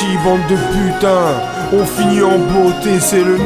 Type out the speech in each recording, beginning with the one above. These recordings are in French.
ici, bande de putains. On finit en beauté, c'est le 9-1.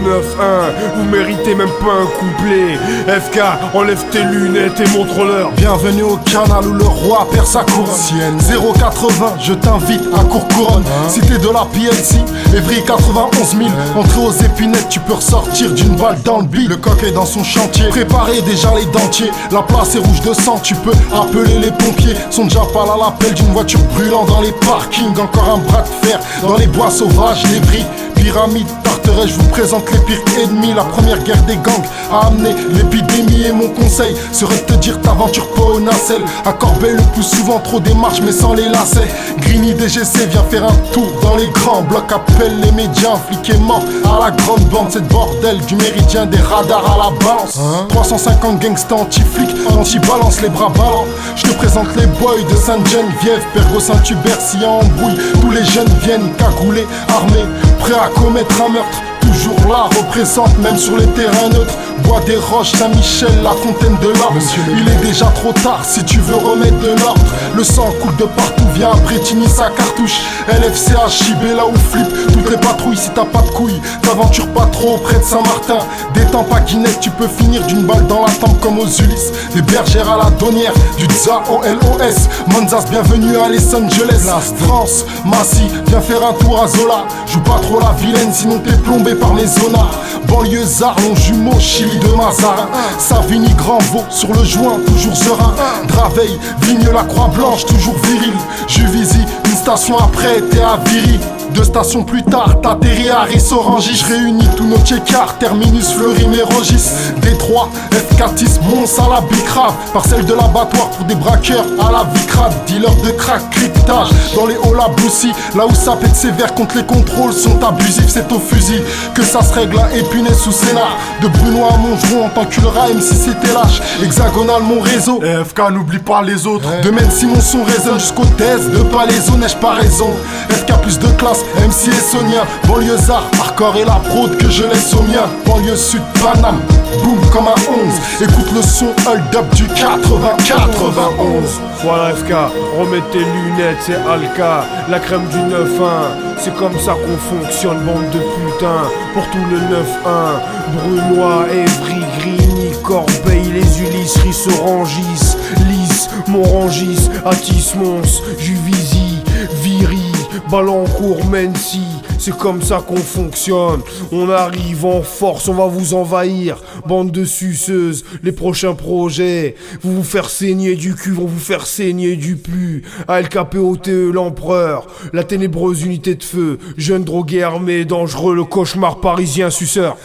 Vous méritez même pas un couplet. FK, enlève tes lunettes et montre-leur. Bienvenue au canal où le roi perd sa couronne. 080, je t'invite à Courcouronne. Si t'es de la PLC, Evry 91 000. Entrée aux épinettes, tu peux ressortir d'une balle dans le bide. Le coq est dans son chantier, préparez déjà les dentiers. La place est rouge de sang, tu peux appeler les pompiers. Sont déjà pas à l'appel d'une voiture brûlant dans les parkings. Encore un bras de fer dans les bois sauvages, l'Evry. Pyramide, Tarteret, je vous présente les pires ennemis. La première guerre des gangs a amené l'épidémie. Et mon conseil serait de te dire t'aventure pas au nacelle. À Corbeil le plus souvent trop des marches mais sans les lacets. Greeny DGC vient faire un tour dans les grands blocs. Appelle les médias, flic est mort à la grande bande. C'est le bordel du méridien, des radars à la balance. 350 gangsters anti-flic, anti-balance, les bras ballants. Je te présente les boys de Sainte-Geneviève, Pergo, Saint-Hubert, s'il y a embrouille. Tous les jeunes viennent cagoulés, armés, prêts à commettre un meurtre. Toujours là, représente même sur les terrains neutres. Bois des Roches, Saint-Michel, la fontaine de l'Arbre. Il est déjà trop tard si tu veux remettre de l'ordre. Le sang coule de partout, viens après Tini sa cartouche. LFCH, JB là où flip, toutes les patrouilles si t'as pas de couilles. T'aventures pas trop près de Saint-Martin. Détends pas Guinette, tu peux finir d'une balle dans la tempe comme aux Ulysses. Des bergères à la Donnière, du Tza au LOS. Monzas, bienvenue à Los Angeles. France, Massy, viens faire un tour à Zola. Joue pas trop la vilaine, sinon t'es plombé par mes zonards. Banlieusard, mon jumeau, Chili de Mazarin. Savigny, Grand Vaux, sur le joint, toujours serein. Draveil, Vigne, la Croix-Blanche, toujours viril. Juvisy, une station après, t'es à Viry. 2 stations plus tard, t'atterris à Rissorangis. Je réunis tous nos tchécards, Terminus, Fleury, Mérogis. Détroit, F4 Mons à la Bicrave. Parcelle de l'abattoir pour des braqueurs à la Vicrade. Dealer de crack, cryptage dans les halls à Boussy. Là où ça pète sévère contre les contrôles sont abusifs. C'est au fusil que ça se règle à Épinay sous Sénat. De Bruno à Montgeron, en tant que le même si c'était lâche. Hexagonal, mon réseau. FK, n'oublie pas les autres. De même si mon son résonne jusqu'au thèse. De Palaiso, n'ai-je pas raison. FK plus de classe, MC et Sonia. Banlieusard, hardcore et la prod que je laisse au mien. Banlieue sud, Paname, boum comme un 11. Écoute le son hold up du 80-91. Voilà FK, remets tes lunettes, c'est Alka, la crème du 9-1. C'est comme ça qu'on fonctionne, bande de putains. Pour tout le 9-1, Brunois, Evry, Grigny, Corbeil, les Ulysses, Rissorangis, Lys, Morangis, Atis, Mons, Juvisy, Viry, Balancourt, Mency. C'est comme ça qu'on fonctionne. On arrive en force, on va vous envahir. Bande de suceuses, les prochains projets. Vous faire saigner du cul, vont vous faire saigner du pu. ALKPOTE, l'empereur. La ténébreuse unité de feu. Jeune drogué armé, dangereux, le cauchemar parisien suceur.